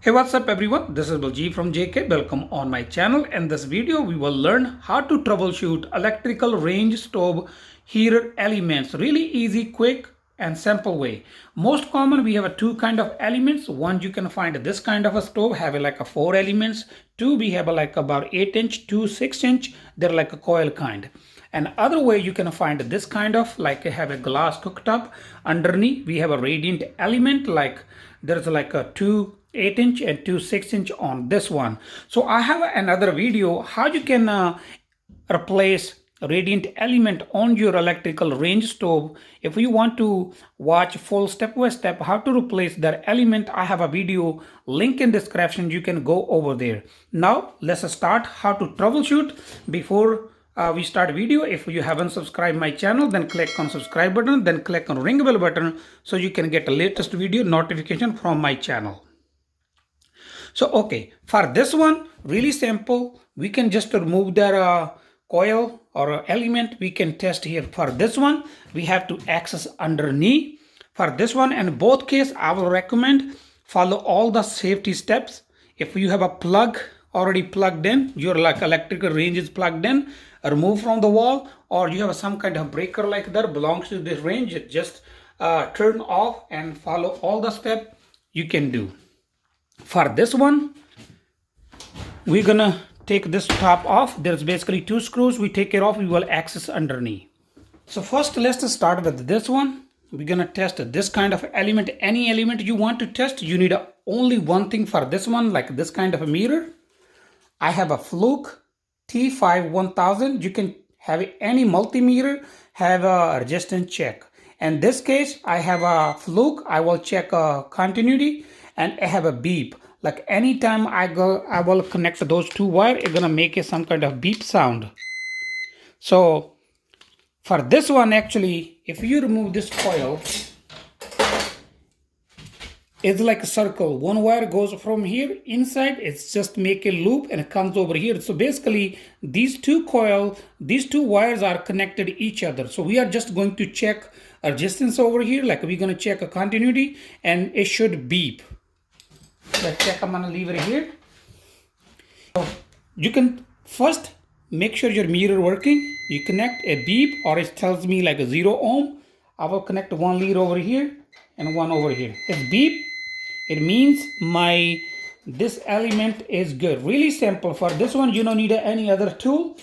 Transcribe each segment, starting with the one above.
Hey, what's up everyone? This is Baljit from JK. Welcome on my channel. In this video, we will learn how to troubleshoot electrical range stove heater elements. Really easy, quick and simple way. Most common, we have two kind of elements. One, you can find this kind of a stove have like a 4 elements. Two, we have like about 8-inch, two 6-inch. They're like a coil kind. And other way you can find this kind of like have a glass cooktop. Underneath we have a radiant element, like there's like a two 8-inch and two 6-inch on this one. So I have another video how you can replace radiant element on your electrical range stove. If you want to watch full step by step how to replace that element, I have a video link in description. You can go over there. Now let's start how to troubleshoot. Before we start video, if you haven't subscribed my channel, then click on subscribe button, then click on ring bell button so you can get the latest video notification from my channel. So okay, for this one, really simple. We can just remove that coil or element. We can test here. For this one, we have to access underneath. For this one, in both case, I will recommend follow all the safety steps. If you have a plug already plugged in, your like electrical range is plugged in, remove from the wall, or you have some kind of breaker like that belongs to this range, just turn off and follow all the steps you can do. For this one, we're gonna take this top off. There's basically two screws. We take it off, we will access underneath. So first let's start with this one. We're gonna test this kind of element. Any element you want to test, you need only one thing for this one, like this kind of a meter. I have a Fluke T5 1000. You can have any multimeter, have a resistance check. In this case, I have a Fluke. I will check continuity, and I have a beep. Like anytime I will connect those two wires, it's gonna make some kind of beep sound. So for this one, actually, if you remove this coil, it's like a circle. One wire goes from here inside, it's just make a loop and it comes over here. So basically these two wires are connected to each other. So we are just going to check a resistance over here, like we're going to check a continuity, and it should beep. Let's check. I'm going to leave it here. So you can first make sure your meter working. You connect a beep, or it tells me like a 0 ohm. I will connect one lead over here and one over here. It's beep. It means this element is good. Really simple. For this one, you don't need any other tool.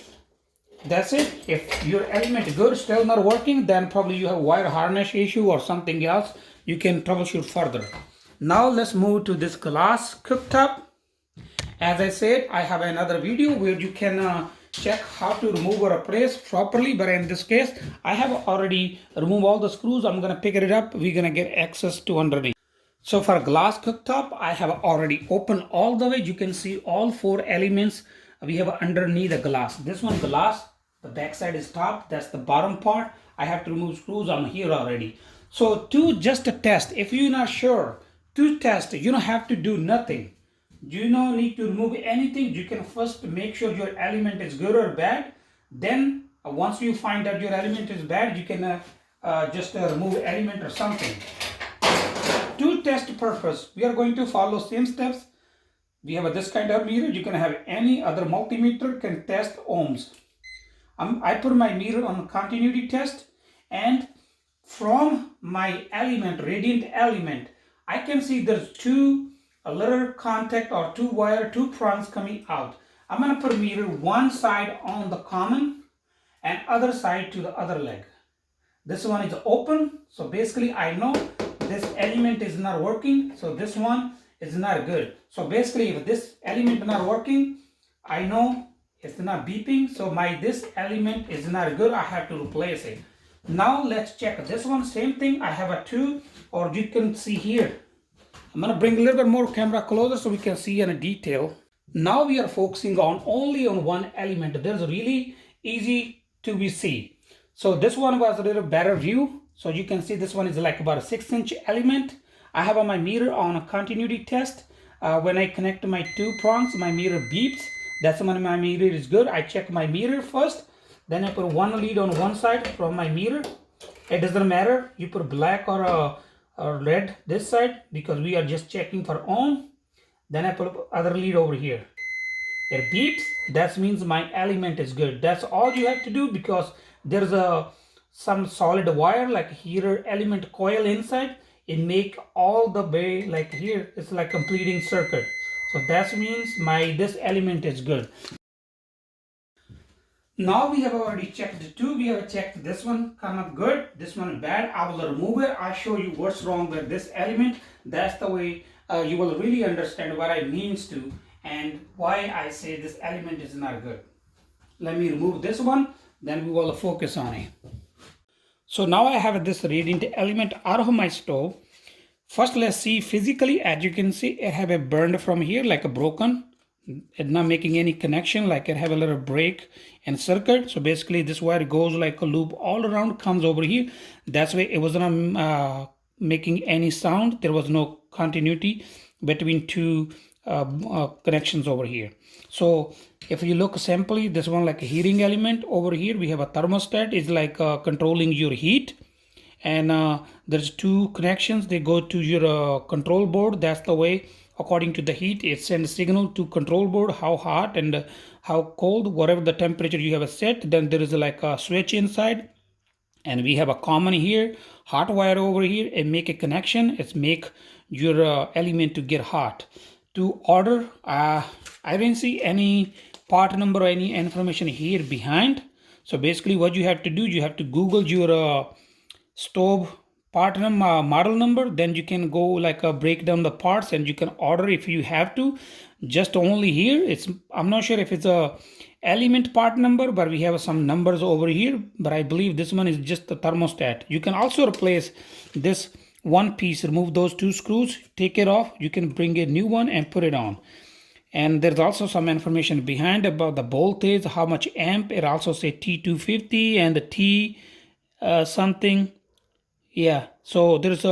That's it. If your element is good, still not working, then probably you have wire harness issue or something else. You can troubleshoot further. Now let's move to this glass cooktop. As I said, I have another video where you can check how to remove or replace properly, but in this case, I have already removed all the screws. I'm gonna pick it up. We're gonna get access to underneath. So for glass cooktop, I have already opened all the way. You can see all 4 elements we have underneath the glass. This one glass, the back side is top, that's the bottom part. I have to remove screws on here already. So to just a test, if you're not sure, to test, you don't have to do nothing. You don't need to remove anything. You can first make sure your element is good or bad. Then once you find that your element is bad, you can just remove element or something. To test purpose, we are going to follow same steps. We have this kind of meter. You can have any other multimeter can test ohms. I put my meter on continuity test, and from my element, radiant element, I can see there's a little contact or two prongs coming out. I'm gonna put meter one side on the common and other side to the other leg. This one is open, so basically I know this element is not working, so this one is not good. So basically if this element is not working, I know it's not beeping, so this element is not good. I have to replace it. Now let's check this one. Same thing. I have a 2, or you can see here. I'm gonna bring a little bit more camera closer so we can see in a detail. Now we are focusing only on one element. There's really easy to be see. So this one was a little better view. So you can see this one is like about a 6-inch element. I have on my meter on a continuity test. When I connect my 2 prongs, my meter beeps. That's when my meter is good. I check my meter first. Then I put one lead on one side from my meter. It doesn't matter. You put black or red this side because we are just checking for ohm. Then I put other lead over here. It beeps, that means my element is good. That's all you have to do, because there's some solid wire like here element coil inside. It make all the way like here, it's like completing circuit. So that means this element is good. Now we have already checked two. We have checked this one kind of good, this one bad. I will remove it. I'll show you what's wrong with this element. That's the way you will really understand what I means to and why I say this element is not good. Let me remove this one, then we will focus on it. So now I have this radiant element out of my stove. First, let's see physically. As you can see, it have a burned from here like a broken. It's not making any connection, like it have a little break and circuit. So basically this wire goes like a loop all around, comes over here. That's why it was not making any sound. There was no continuity between two connections over here. So if you look simply, this one like a heating element over here, we have a thermostat is like controlling your heat. And there's two connections, they go to your control board. That's the way, according to the heat, it sends signal to control board how hot and how cold, whatever the temperature you have set. Then there is like a switch inside, and we have a common here hot wire over here, and make a connection. It's make your element to get hot. To order, I didn't see any part number or any information here behind. So basically what you have to do, you have to Google your stove part number, model number. Then you can go like break down the parts and you can order if you have to. Just only here, I'm not sure if it's a element part number, but we have some numbers over here. But I believe this one is just the thermostat. You can also replace this one piece, remove those two screws, take it off. You can bring a new one and put it on. And there's also some information behind about the voltage, how much amp. It also say T250 and the T something. Yeah, so there's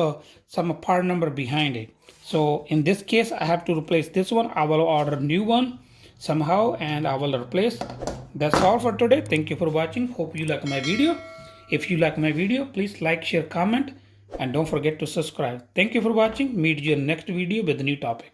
some part number behind it. So in this case, I have to replace this one. I will order a new one somehow and I will replace. That's all for today. Thank you for watching. Hope you like my video. If you like my video, please like, share, comment, and don't forget to subscribe. Thank you for watching. Meet you in next video with a new topic.